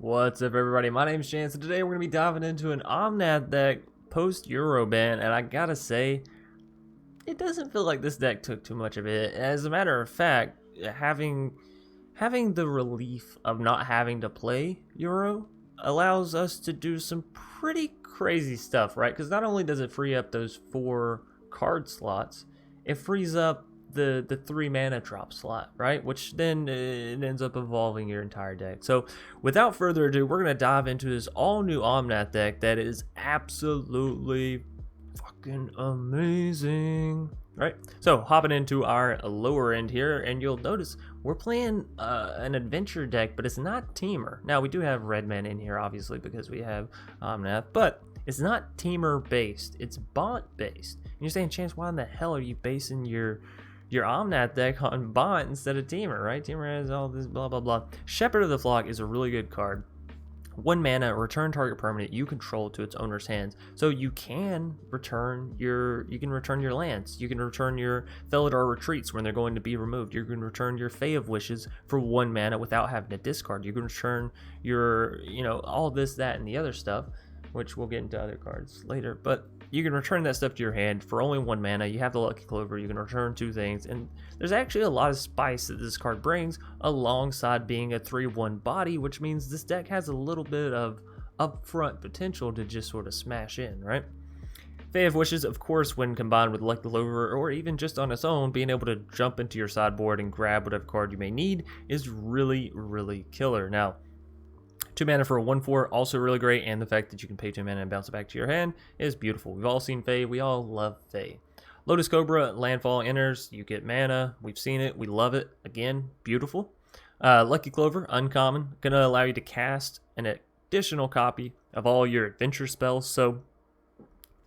What's up, everybody? My name's Chance, and today we're going to be diving into an Omnath deck post-Euro ban, and I gotta say, it doesn't feel like this deck took too much of it. As a matter of fact, having the relief of not having to play Euro allows us to do some pretty crazy stuff, right? Because not only does it free up those 4 card slots, it frees up the 3 mana drop slot, right? Which then it ends up evolving your entire deck. So without further ado, we're gonna dive into this all new Omnath deck that is absolutely fucking amazing, right? So hopping into our lower end here, and you'll notice we're playing an adventure deck, but it's not teamer. Now we do have red men in here, obviously, because we have Omnath, but it's not teamer based, it's bot based. And you're saying, Chance, why in the hell are you basing your Omnath deck on bot instead of teamer, right? Teamer has all this blah blah blah. Shepherd of the Flock is a really good card. 1 mana, return target permanent you control to its owner's hands. So you can return your lands. You can return your Felidar Retreats when they're going to be removed. You can return your Fae of Wishes for 1 mana without having to discard. You can return your, all this, that, and the other stuff, which we'll get into other cards later. But you can return that stuff to your hand for only 1 mana. You have the Lucky Clover. You can return 2 things. And there's actually a lot of spice that this card brings alongside being a 3/1 body, which means this deck has a little bit of upfront potential to just sort of smash in, right? Fae of Wishes, of course, when combined with Lucky Clover or even just on its own, being able to jump into your sideboard and grab whatever card you may need is really, really killer. Now, 2 mana for a 1/4, also really great, and the fact that you can pay 2 mana and bounce it back to your hand is beautiful. We've all seen Fae, we all love Fae. Lotus Cobra, landfall enters, you get mana, we've seen it, we love it, again, beautiful. Lucky Clover, uncommon, gonna allow you to cast an additional copy of all your adventure spells, so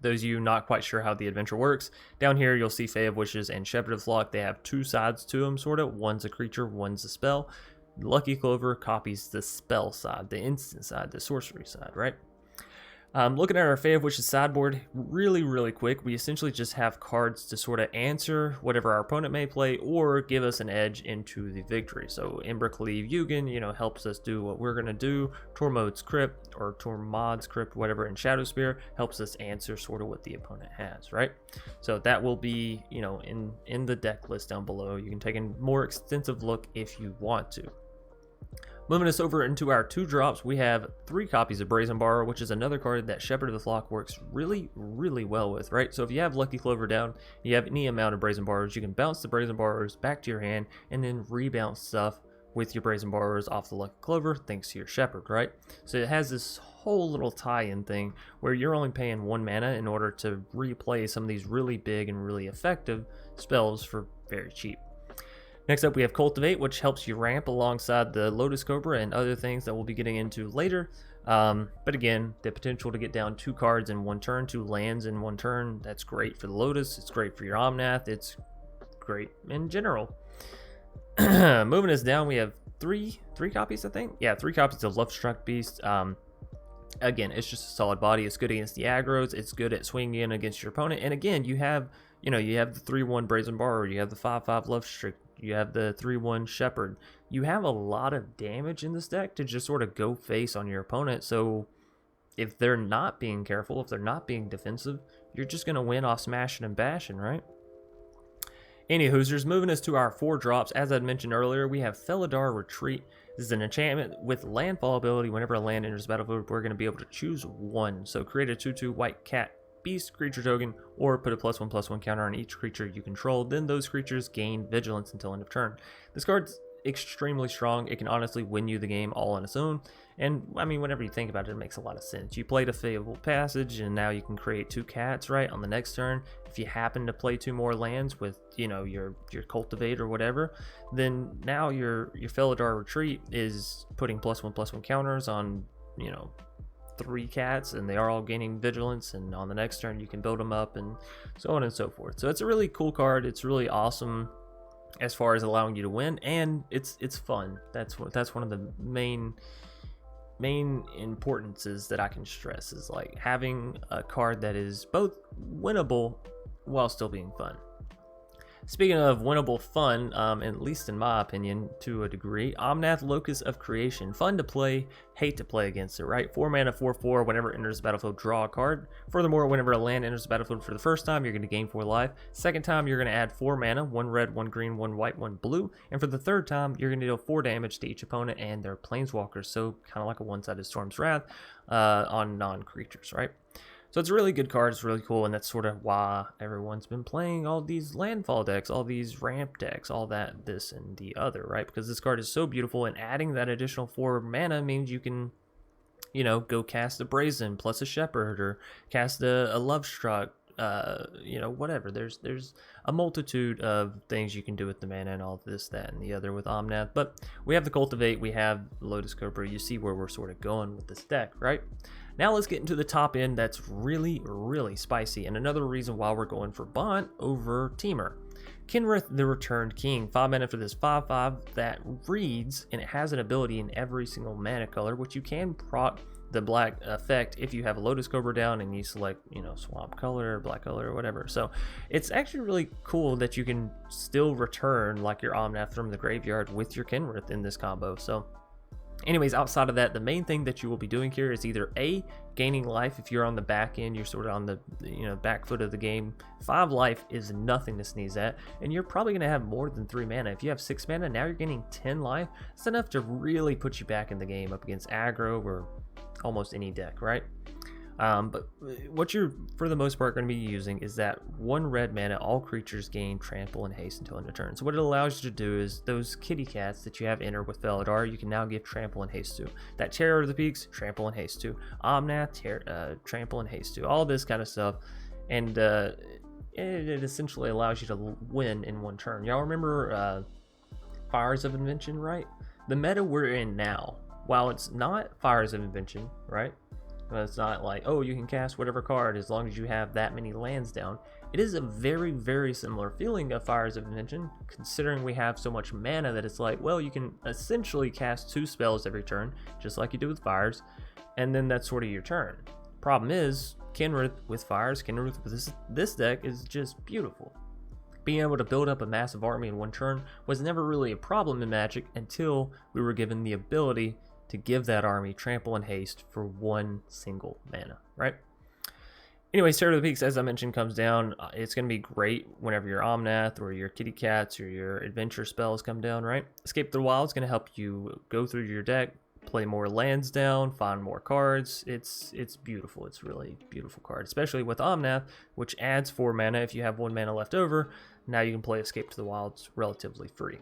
those of you not quite sure how the adventure works, down here you'll see Fae of Wishes and Shepherd of the Flock. They have 2 sides to them, sort of. One's a creature, one's a spell. Lucky Clover copies the spell side, the instant side, the sorcery side, right? Looking at our Fae of Wishes sideboard, really, really quick, we essentially just have cards to sort of answer whatever our opponent may play or give us an edge into the victory. So Embercleave Yugen, helps us do what we're going to do. Tormod's Crypt, or Tormod's Crypt, whatever, and Shadow Spear helps us answer sort of what the opponent has, right? So that will be, in the deck list down below. You can take a more extensive look if you want to. Moving us over into our 2 drops, we have 3 copies of Brazen Borrower, which is another card that Shepherd of the Flock works really, really well with, right? So if you have Lucky Clover down, you have any amount of Brazen Borrowers, you can bounce the Brazen Borrowers back to your hand and then rebounce stuff with your Brazen Borrowers off the Lucky Clover thanks to your Shepherd, right? So it has this whole little tie-in thing where you're only paying 1 mana in order to replay some of these really big and really effective spells for very cheap. Next up, we have Cultivate, which helps you ramp alongside the Lotus Cobra and other things that we'll be getting into later. But again, the potential to get down 2 cards in 1 turn, 2 lands in 1 turn, that's great for the Lotus, it's great for your Omnath, it's great in general. Moving us down, we have three copies, I think? Yeah, 3 copies of Lovestruck Beast. Again, it's just a solid body. It's good against the aggros. It's good at swinging in against your opponent. And again, you have the 3/1 Brazen Borrower. You have the 5/5 Lovestruck. You have the 3/1 Shepherd. You have a lot of damage in this deck to just sort of go face on your opponent. So if they're not being careful, if they're not being defensive, you're just going to win off smashing and bashing, right? Any Hoosers, moving us to our 4 drops. As I mentioned earlier, we have Felidar Retreat. This is an enchantment with landfall ability. Whenever a land enters the battlefield, we're going to be able to choose 1. So create a 2/2 white cat beast creature token, or put a +1/+1 counter on each creature you control. Then those creatures gain vigilance until end of turn. This card's extremely strong. It can honestly win you the game all on its own. And I mean, whenever you think about it, it makes a lot of sense. You played a Fabled Passage, and now you can create 2 cats, right? On the next turn, if you happen to play 2 more lands with, your Cultivate or whatever, then now your Felidar Retreat is putting +1/+1 counters on, 3 cats, and they are all gaining vigilance, and on the next turn you can build them up, and so on and so forth. So it's a really cool card. It's really awesome as far as allowing you to win, and it's fun. That's one of the main importances that I can stress, is like having a card that is both winnable while still being fun. Speaking of winnable fun, at least in my opinion, to a degree, Omnath Locus of Creation. Fun to play, hate to play against it, right? 4 mana, 4/4, whenever it enters the battlefield, draw a card. Furthermore, whenever a land enters the battlefield for the first time, you're going to gain 4 life. Second time, you're going to add 4 mana, 1 red, 1 green, 1 white, 1 blue. And for the third time, you're going to deal 4 damage to each opponent and their planeswalkers. So kind of like a one-sided Storm's Wrath on non-creatures, right? So it's a really good card, it's really cool, and that's sort of why everyone's been playing all these landfall decks, all these ramp decks, all that, this, and the other, right? Because this card is so beautiful, and adding that additional 4 mana means you can, you know, go cast a Brazen plus a Shepherd, or cast a Lovestruck, you know, whatever. There's a multitude of things you can do with the mana and all this, that, and the other with Omnath. But we have the Cultivate, we have Lotus Cobra. You see where we're sort of going with this deck, right? Now let's get into the top end that's really, really spicy, and another reason why we're going for Bont over Temur. Kenrith the Returned King, 5 mana for this 5/5 that reads, and it has an ability in every single mana color, which you can proc the black effect if you have a Lotus Cobra down and you select, you know, Swamp Color, Black Color, or whatever. So it's actually really cool that you can still return like your Omnath from the graveyard with your Kenrith in this combo. So anyways, outside of that, the main thing that you will be doing here is either A, gaining life. If you're on the back end, you're sort of on the, you know, back foot of the game. 5 life is nothing to sneeze at, and you're probably going to have more than 3 mana. If you have 6 mana, now you're getting 10 life. It's enough to really put you back in the game up against aggro or almost any deck, right? But what you're, for the most part, going to be using is that 1 red mana, all creatures gain trample and haste until end of turn. So what it allows you to do is those kitty cats that you have enter with Felidar, you can now give trample and haste to. That Terror of the Peaks, trample and haste to. Omnath, trample and haste to. All this kind of stuff. And it essentially allows you to win in 1 turn. Y'all remember Fires of Invention, right? The meta we're in now, while it's not Fires of Invention, right? It's not like, oh, you can cast whatever card as long as you have that many lands down. It is a very, very similar feeling of Fires of Invention, considering we have so much mana that it's like, well, you can essentially cast 2 spells every turn, just like you do with Fires, and then that's sort of your turn. Problem is, Kenrith with Fires, Kenrith with this deck is just beautiful. Being able to build up a massive army in 1 turn was never really a problem in Magic until we were given the ability to give that army trample and haste for 1 single mana, right? Anyways, Terror of the Peaks, as I mentioned, comes down. It's going to be great whenever your Omnath or your Kitty Cats or your adventure spells come down, right? Escape the Wild is going to help you go through your deck, play more lands down, find more cards. It's beautiful. It's really beautiful card, especially with Omnath, which adds 4 mana. If you have 1 mana left over, now you can play Escape to the Wilds relatively free.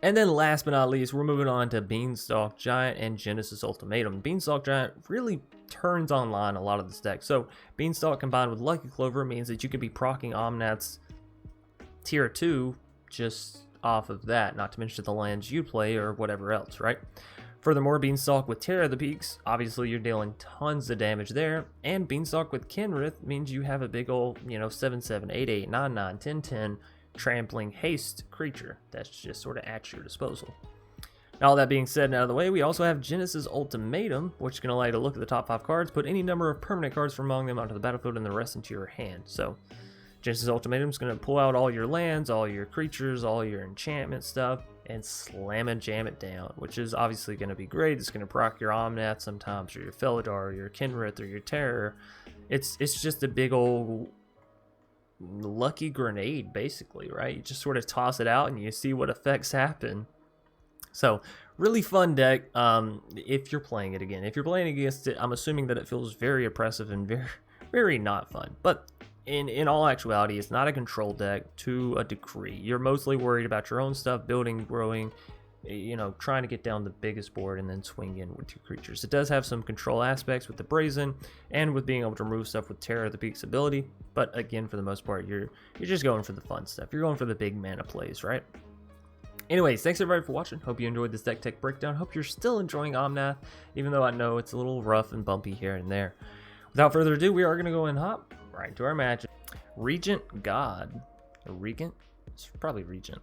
And then last but not least, we're moving on to Beanstalk Giant and Genesis Ultimatum. Beanstalk Giant really turns online a lot of this deck. So Beanstalk combined with Lucky Clover means that you could be proccing Omnath's tier 2 just off of that, not to mention the lands you play or whatever else, right? Furthermore, Beanstalk with Terror of the Peaks, obviously you're dealing tons of damage there, and Beanstalk with Kenrith means you have a big old, you know, 7/7, 8/8, 9/9, 10/10 trampling haste creature that's just sort of at your disposal. Now, all that being said and out of the way, we also have Genesis Ultimatum, which can allow you to look at the top 5 cards, put any number of permanent cards from among them onto the battlefield, and the rest into your hand. So Genesis Ultimatum is going to pull out all your lands, all your creatures, all your enchantment stuff, and slam and jam it down, which is obviously going to be great. It's going to proc your Omnath sometimes, or your Felidar, or your Kenrith, or your Terror. It's just a big old lucky grenade, basically, right? You just sort of toss it out and you see what effects happen. So really fun deck if you're playing it again. If you're playing against it, I'm assuming that it feels very oppressive and very, very not fun. But in all actuality, it's not a control deck to a degree. You're mostly worried about your own stuff, building, growing, you know, trying to get down the biggest board and then swing in with 2 creatures. It does have some control aspects with the Brazen and with being able to remove stuff with Terror of the Peaks ability, but again, for the most part, you're just going for the fun stuff. You're going for the big mana plays, right? Anyways, thanks everybody for watching. Hope you enjoyed this deck tech breakdown. Hope you're still enjoying Omnath, even though I know it's a little rough and bumpy here and there. Without further ado, we are going to go and hop right into our magic. Regent God. A Regent? It's probably Regent.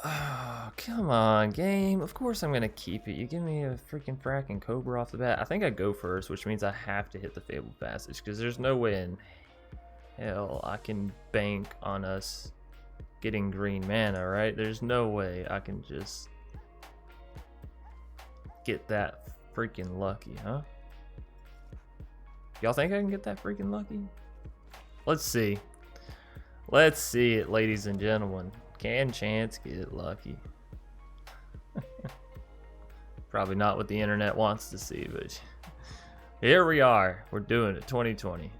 Oh, come on, game. Of course I'm going to keep it. You give me a freaking fracking Cobra off the bat. I think I go first, which means I have to hit the Fabled Passage, because there's no way in hell I can bank on us getting green mana, right? There's no way I can just get that freaking lucky, huh? Y'all think I can get that freaking lucky? Let's see. Let's see it, ladies and gentlemen. Can Chance get lucky? Probably not what the internet wants to see, but here we are. We're doing it, 2020.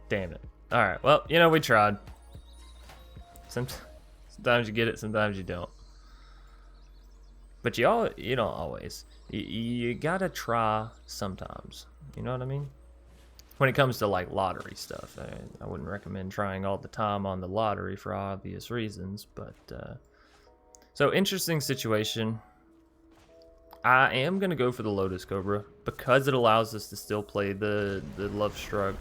Damn it. Alright, well, you know, we tried. Sometimes you get it, sometimes you don't. But you don't always. You gotta try sometimes. You know what I mean? When it comes to like lottery stuff, I wouldn't recommend trying all the time on the lottery for obvious reasons. But so interesting situation. I am gonna go for the Lotus Cobra because it allows us to still play the Love Struck.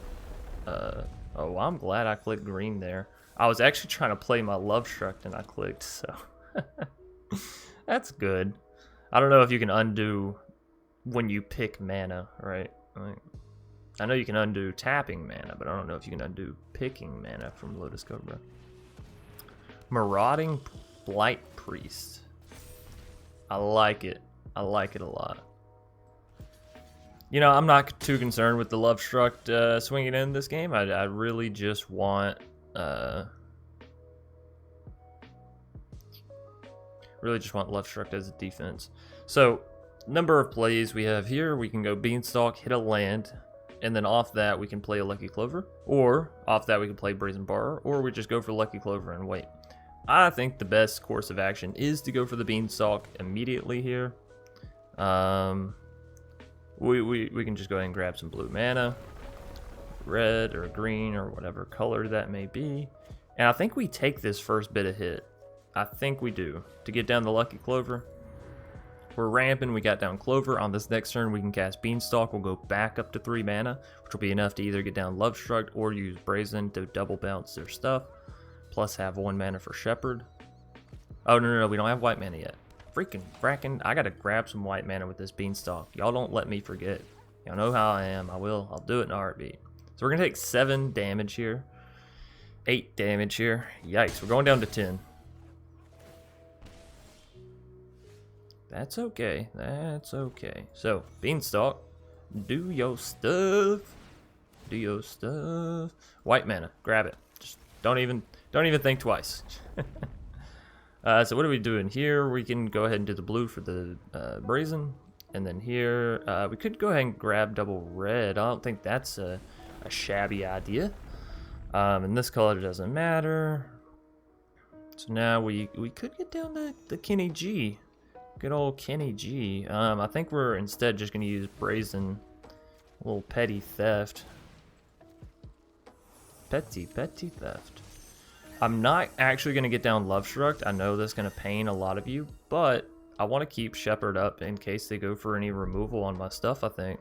Oh, I'm glad I clicked green there. I was actually trying to play my Love Struck and I clicked, so that's good. I don't know if you can undo when you pick mana, right? Like, I know you can undo tapping mana, but I don't know if you can undo picking mana from Lotus Cobra. Marauding Blight Priest. I like it. I like it a lot. You know, I'm not too concerned with the Love Struck swinging in this game. I really just want... really just want Love Struck as a defense. So, number of plays we have here. We can go Beanstalk, hit a land, and then off that we can play a Lucky Clover. Or, off that we can play Brazen Borrower. Or we just go for Lucky Clover and wait. I think the best course of action is to go for the Beanstalk immediately here. We can just go ahead and grab some blue mana, red or green or whatever color that may be. And I think we take this first bit of hit. I think we do. To get down the Lucky Clover. We're ramping, we got down Clover. On this next turn we can cast Beanstalk. We'll go back up to 3 mana, which will be enough to either get down Love Struck or use Brazen to double bounce their stuff. Plus have 1 mana for Shepherd. Oh, no, we don't have white mana yet. Fracking, I gotta grab some white mana with this Beanstalk. Y'all don't let me forget. Y'all know how I am. I'll do it in a heartbeat. So we're gonna take 7 damage here. 8 damage here. Yikes, we're going down to 10. That's okay. That's okay. So, Beanstalk, do your stuff. Do your stuff. White mana, grab it. Just don't even think twice. So what are we doing here? We can go ahead and do the blue for the Brazen. And then here, we could go ahead and grab double red. I don't think that's a shabby idea. And this color doesn't matter. So now we could get down to the Kenny G. Good old Kenny G. I think we're instead just going to use Brazen. A little petty theft. Petty theft. I'm not actually going to get down Love Struck. I know that's going to pain a lot of you, but I want to keep Shepherd up in case they go for any removal on my stuff, I think.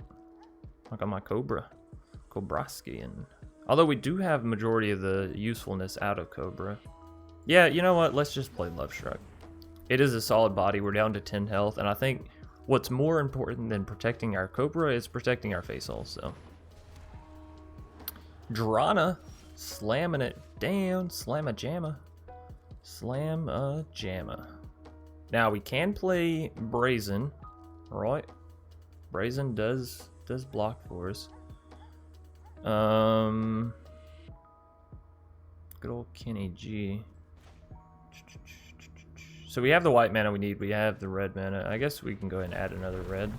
Like on my Cobraski. And although we do have majority of the usefulness out of Cobra. Yeah, you know what? Let's just play Love Struck. It is a solid body. We're down to 10 health, and I think what's more important than protecting our Cobra is protecting our face hole, so. Drana. Slamming it down. Slam-a-jamma. Slam-a-jamma. Now, we can play Brazen. Right? Brazen does block for us. Good old Kenny G. So we have the white mana we need. We have the red mana. I guess we can go ahead and add another red.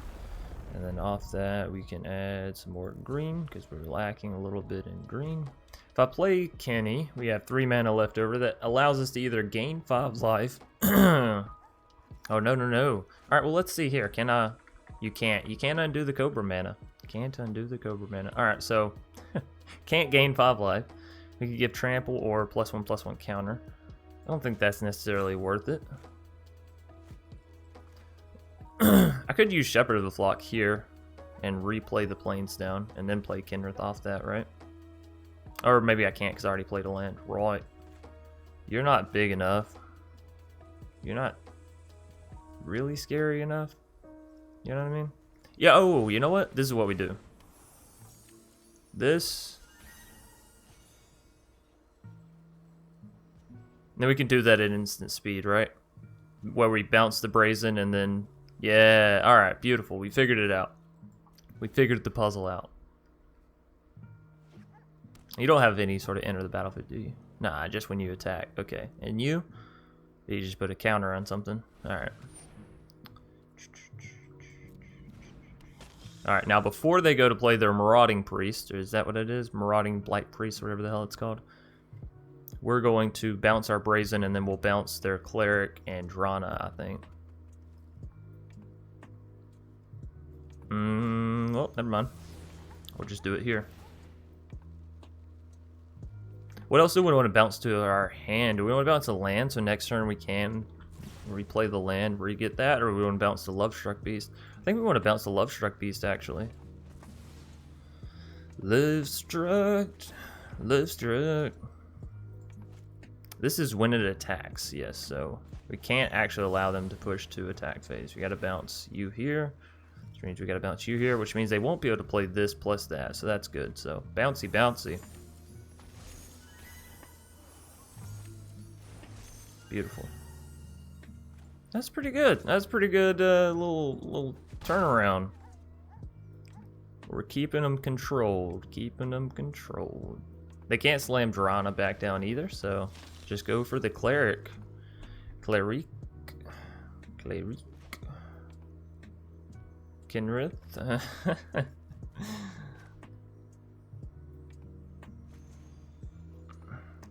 And then off that, we can add some more green because we're lacking a little bit in green. If I play Kenny, we have 3 mana left over that allows us to either gain 5 life. Oh, no. All right, well, let's see here. Can I? You can't undo the Cobra mana. Can't undo the Cobra mana. All right, so can't gain 5 life. We could give trample or +1/+1 counter. I don't think that's necessarily worth it. I could use Shepherd of the Flock here and replay the Plains down and then play Kenrith off that, right? Or maybe I can't because I already played a land. Right. You're not big enough. You're not really scary enough. You know what I mean? Yeah, oh, you know what? This is what we do. this. Then we can do that at instant speed, right? Where we bounce the brazen and then... Yeah, alright, beautiful. We figured it out. We figured the puzzle out. You don't have any sort of enter the battlefield, do you? Nah, just when you attack. Okay, and you? You just put a counter on something. Alright. Alright, now before they go to play their Marauding Priest, or is that what it is? Marauding Blight Priest, whatever the hell it's called. We're going to bounce our Brazen, and then we'll bounce their Cleric and Drana, I think. Well, never mind. We'll just do it here. What else do we want to bounce to our hand? Do we want to bounce a land so next turn we can replay the land, re-get that, or do we want to bounce the Lovestruck Beast? I think we want to bounce the Lovestruck Beast, actually. Lovestruck. This is when it attacks, yes, so we can't actually allow them to push to attack phase. We got to bounce you here, which means we got to bounce you here, which means they won't be able to play this plus that, so that's good. So bouncy, bouncy. Beautiful. That's pretty good. That's pretty good little turnaround. We're keeping them controlled. Keeping them controlled. They can't slam Drana back down either, so just go for the Cleric. Cleric. Kinrith.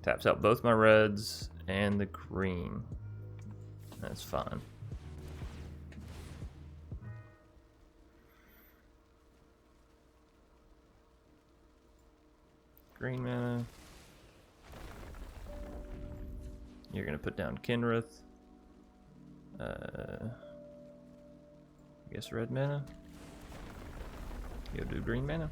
Taps out both my reds and the green. That's fine. Green mana. You're gonna put down Kinrith. I guess red mana. You'll do green mana.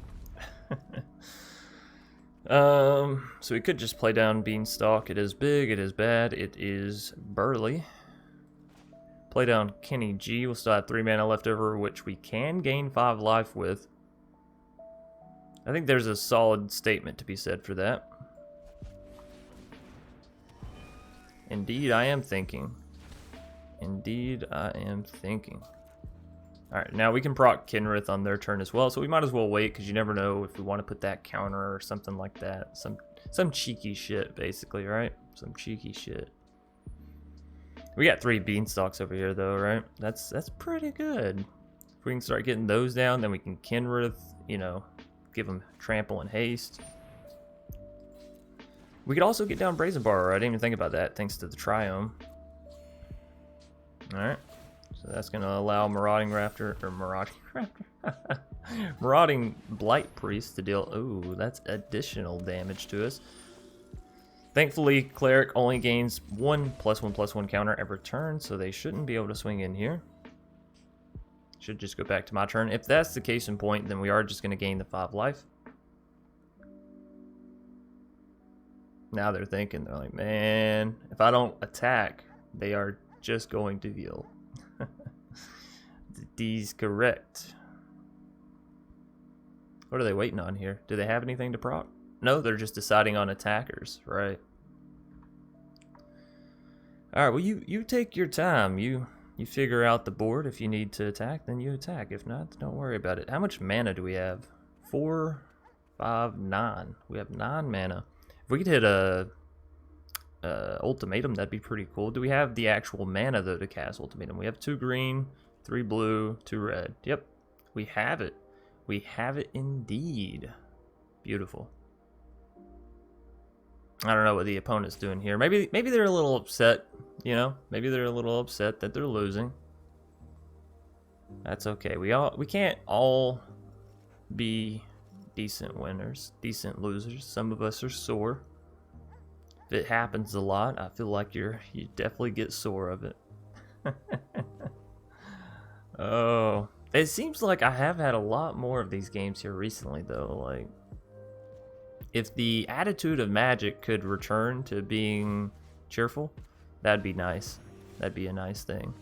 So we could just play down Beanstalk. It is big, it is bad, it is burly. Play down Kenny G. We'll still have 3 mana left over, which we can gain 5 life with. I think there's a solid statement to be said for that. Indeed, I am thinking. Indeed, I am thinking. Alright, now we can proc Kinrith on their turn as well, so we might as well wait, because you never know if we want to put that counter or something like that. Some cheeky shit, basically, right? Some cheeky shit. We got 3 Beanstalks over here, though, right? That's pretty good. If we can start getting those down, then we can Kinrith, you know, give them Trample and Haste. We could also get down Brazen Bar. I didn't even think about that, thanks to the Triome. Alright. So that's going to allow Marauding Blight Priest to deal... Ooh, that's additional damage to us. Thankfully, Cleric only gains 1/+1/+1 counter every turn, so they shouldn't be able to swing in here. Should just go back to my turn. If that's the case in point, then we are just going to gain the 5 life. Now they're thinking, they're like, man, if I don't attack, they are just going to deal. D's correct. What are they waiting on here? Do they have anything to proc? No, they're just deciding on attackers, right? Alright, well you take your time. You figure out the board. If you need to attack, then you attack. If not, don't worry about it. How much mana do we have? 4, 5, 9. We have 9 mana. If we could hit a ultimatum, that'd be pretty cool. Do we have the actual mana though to cast ultimatum? We have 2 green, 3 blue, 2 red. Yep, we have it. We have it indeed. Beautiful. I don't know what the opponent's doing here. Maybe they're a little upset, you know? Maybe they're a little upset that they're losing. That's okay. We can't all be decent winners, decent losers. Some of us are sore. If it happens a lot, I feel like you definitely get sore of it. Oh, it seems like I have had a lot more of these games here recently, though. Like, if the attitude of Magic could return to being cheerful, that'd be nice. That'd be a nice thing.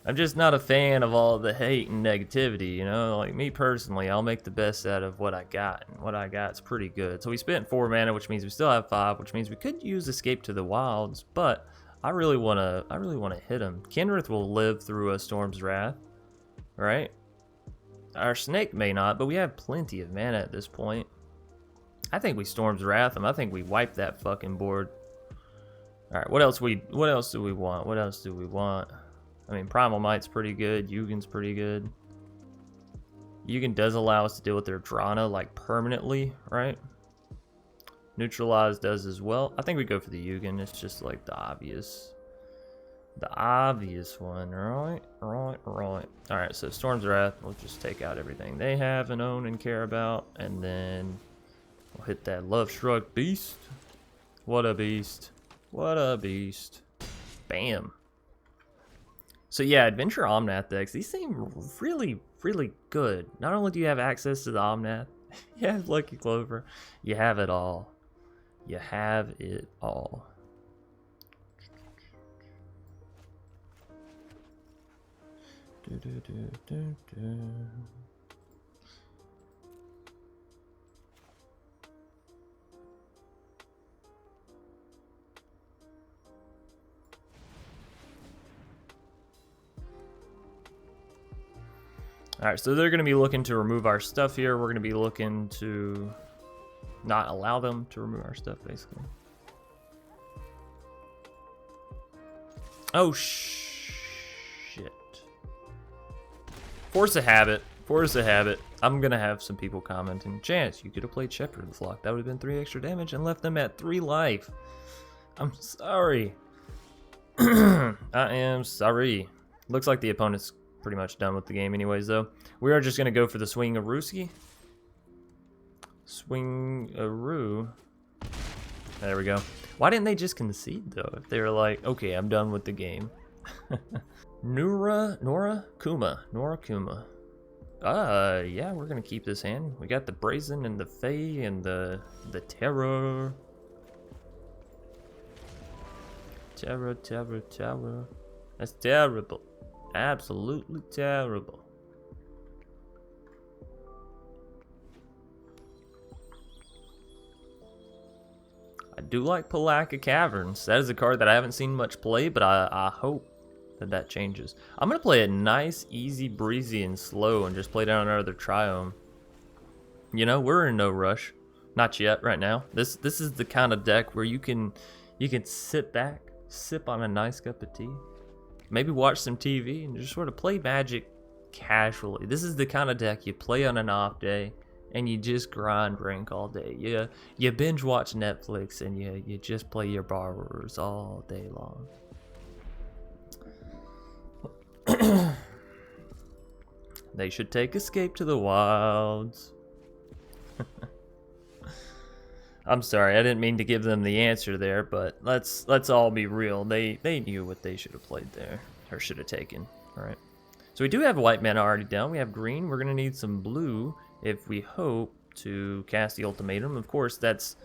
I'm just not a fan of all the hate and negativity, you know? Like, me personally, I'll make the best out of what I got, and what I got's pretty good. So we spent 4 mana, which means we still have 5, which means we could use Escape to the Wilds, but I really wanna hit him. Kenrith will live through a Storm's Wrath, right? Our Snake may not, but we have plenty of mana at this point. I think we Storm's Wrath him. I think we wipe that fucking board. Alright, what else do we want? What else do we want? I mean, Primal Might's pretty good. Yugen's pretty good. Yugen does allow us to deal with their Drana, like, permanently, right? Neutralize does as well. I think we go for the Yugen. It's just, like, the obvious one, right? Alright, so Storm's Wrath. We'll just take out everything they have and own and care about. And then we'll hit that Love Struck Beast. What a beast. What a beast. Bam. So yeah, Adventure Omnath decks, these seem really, really good. Not only do you have access to the Omnath, you have Lucky Clover, you have it all. You have it all. Alright, so they're going to be looking to remove our stuff here. We're going to be looking to not allow them to remove our stuff, basically. Oh, shit. Force a habit. Force a habit. I'm going to have some people commenting. Chance, you could have played Shepherd's Flock. That would have been 3 extra damage and left them at 3 life. I'm sorry. I am sorry. Looks like the opponent's pretty much done with the game anyways, though. We are just going to go for the Swing-a-Rooski. Swing-a-Roo. There we go. Why didn't they just concede, though? If they were like, okay, I'm done with the game. Nora Kuma. Yeah, we're going to keep this hand. We got the Brazen and the Fae and the Terror. Terror. That's terrible. Absolutely terrible. I do like Palaka Caverns. That is a card that I haven't seen much play, but I hope that changes. I'm going to play it nice, easy, breezy, and slow and just play down another Triome. You know, we're in no rush. Not yet, right now. This is the kind of deck where you can sit back, sip on a nice cup of tea, maybe watch some TV and just sort of play Magic casually. This is the kind of deck you play on an off day and you just grind rank all day. You binge watch Netflix and you just play your borrowers all day long. They should take Escape to the Wilds. I'm sorry, I didn't mean to give them the answer there, but let's all be real. They knew what they should have played there, or should have taken. All right. So we do have white mana already down. We have green. We're gonna need some blue if we hope to cast the ultimatum. Of course, that's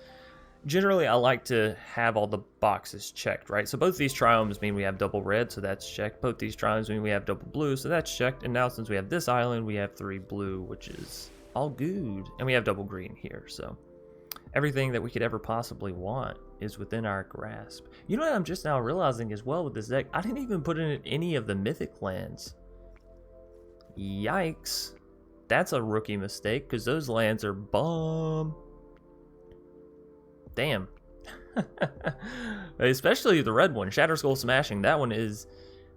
generally I like to have all the boxes checked, right? So both these triomes mean we have double red, so that's checked. Both these triomes mean we have double blue, so that's checked. And now since we have this island, we have 3 blue, which is all good, and we have double green here, so. Everything that we could ever possibly want is within our grasp. You know what I'm just now realizing as well with this deck? I didn't even put in any of the mythic lands. Yikes. That's a rookie mistake, because those lands are bomb. Damn. Especially the red one, Shatterskull Smashing. That one is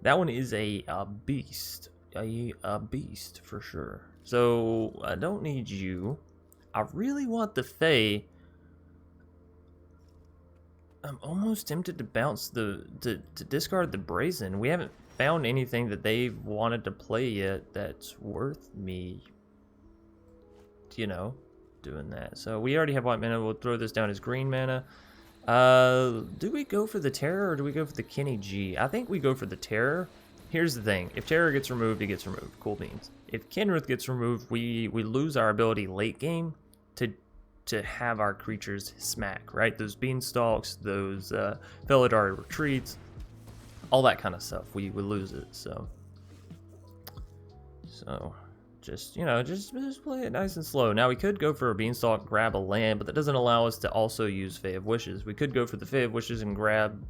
a beast. A beast for sure. So I don't need you. I really want the Fae. I'm almost tempted to bounce to discard the Brazen. We haven't found anything that they've wanted to play yet that's worth me, you know, doing that. So we already have white mana. We'll throw this down as green mana. Do we go for the Terror or do we go for the Kenny G? I think we go for the Terror. Here's the thing. If Terror gets removed, it gets removed. Cool beans. If Kenrith gets removed, we lose our ability late game to have our creatures smack, right? Those Beanstalks, those Felidar Retreats, all that kind of stuff. We lose it, so So just, you know, just play it nice and slow. Now we could go for a Beanstalk, grab a land, but that doesn't allow us to also use Fae of Wishes. We could go for the Fae of Wishes and grab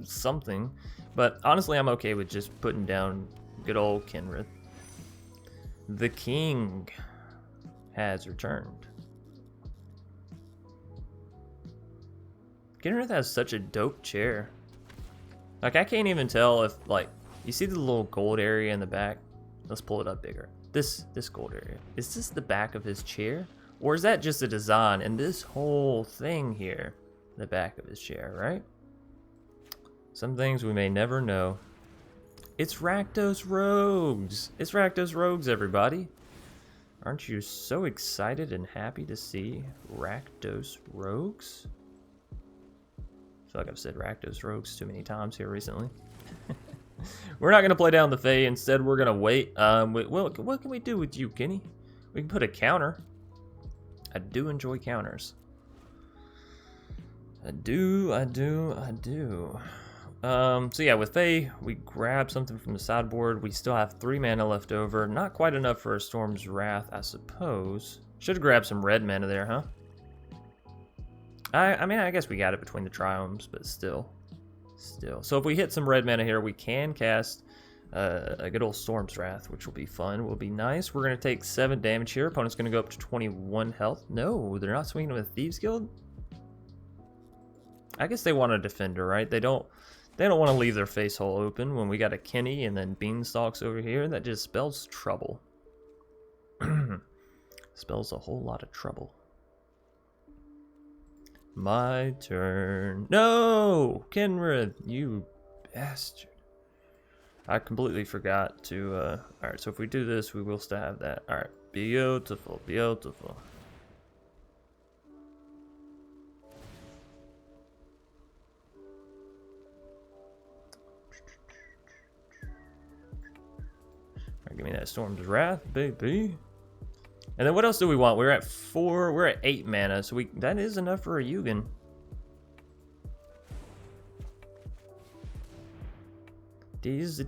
something, but honestly I'm okay with just putting down good old Kenrith. The king has returned. Kenrith has such a dope chair. Like, I can't even tell if, like, you see the little gold area in the back? Let's pull it up bigger. This gold area. Is this the back of his chair? Or is that just a design? And this whole thing here, the back of his chair, right? Some things we may never know. It's Rakdos Rogues. It's Rakdos Rogues, everybody. Aren't you so excited and happy to see Rakdos Rogues? I feel like I've said Rakdos Rogues too many times here recently. We're not going to play down the Fae. Instead, we're going to wait. Well, what can we do with you, Kenny? We can put a counter. I do enjoy counters. I do. So yeah, with Fae, we grab something from the sideboard. We still have 3 mana left over. Not quite enough for a Storm's Wrath, I suppose. Should have grabbed some red mana there, huh? I mean, I guess we got it between the triomes, but still. So if we hit some red mana here, we can cast a good old Storm's Wrath, which will be fun, will be nice. We're going to take 7 damage here. Opponent's going to go up to 21 health. No, they're not swinging with Thieves Guild? I guess they want a defender, right? They don't want to leave their face hole open when we got a Kenny and then Beanstalks over here. That just spells trouble. Spells a whole lot of trouble. My turn. No! Kenrith, you bastard. I completely forgot to, alright, so if we do this, we will still have that. Alright, beautiful, beautiful. Alright, give me that Storm's Wrath, baby. And then what else do we want? We're at 4, we're at 8 mana, so that is enough for a Yugen. These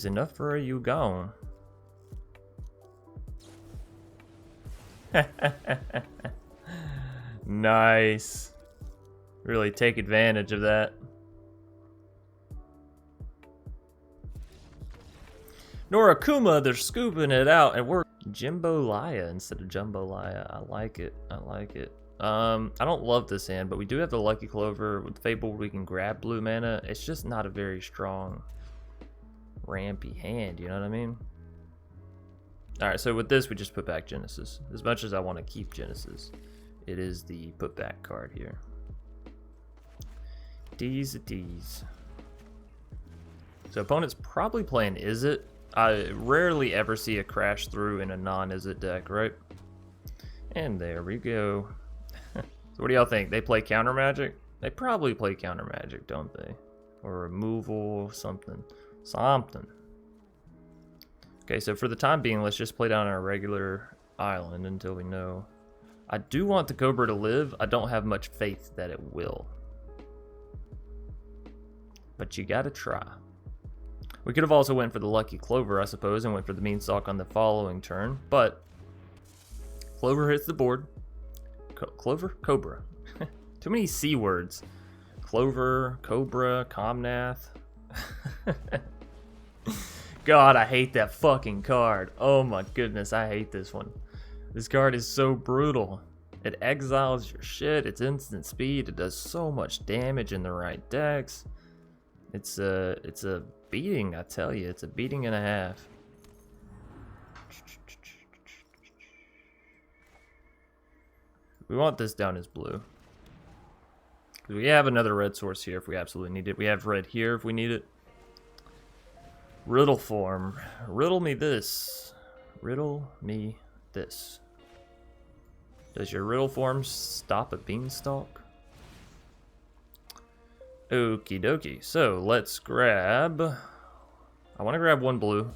enough for a Yugon. Nice. Really take advantage of that. Norakuma, they're scooping it out, and we're Jambalaya instead of Jambalaya. I like it. I like it. I don't love this hand, but we do have the Lucky Clover. With Fable, we can grab blue mana. It's just not a very strong, rampy hand, you know what I mean? Alright, so with this, we just put back Genesis. As much as I want to keep Genesis, it is the put back card here. D's. So opponent's probably playing Is It. I rarely ever see a crash through in a non-Is It deck, right? And there we go. So what do y'all think? They play counter magic? They probably play counter magic, don't they? Or removal, something. Okay, so for the time being, let's just play down our regular island until we know. I do want the Cobra to live. I don't have much faith that it will. But you gotta try. We could have also went for the Lucky Clover, I suppose, and went for the Beanstalk on the following turn, but Clover hits the board. Clover? Cobra. Too many C words. Clover, Cobra, Comnath. God, I hate that fucking card. Oh my goodness, I hate this one. This card is so brutal. It exiles your shit, it's instant speed, it does so much damage in the right decks. It's a beating, I tell you. It's a beating and a half. We want this down as blue. We have another red source here if we absolutely need it. We have red here if we need it. Riddle form. Riddle me this. Riddle me this. Does your riddle form stop a Beanstalk? Okie dokie. So let's grab. I want to grab 1 blue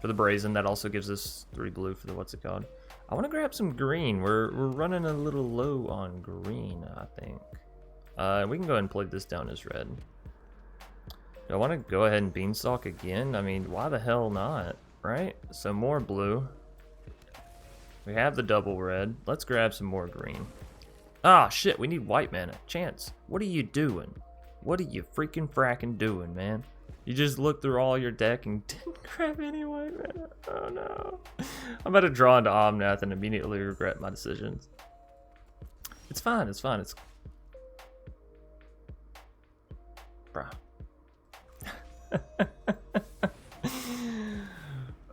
for the Brazen. That also gives us 3 blue for the what's it called. I want to grab some green. We're running a little low on green, I think. We can go ahead and play this down as red. Do I want to go ahead and Beanstalk again? I mean, why the hell not, right? So more blue. We have the double red. Let's grab some more green. Ah, shit, we need white mana. Chance, what are you doing? What are you freaking fracking doing, man? You just looked through all your deck and didn't grab any white mana. Oh no. I'm about to draw into Omnath and immediately regret my decisions. It's fine, it's fine, it's... Bruh.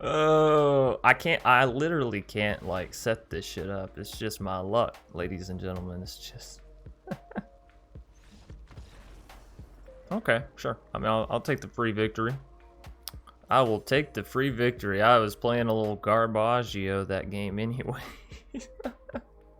Oh, I literally can't like set this shit up. It's just my luck, ladies and gentlemen. It's just okay, sure. I mean, I'll take the free victory. I will take the free victory. I was playing a little Garbaggio that game anyway.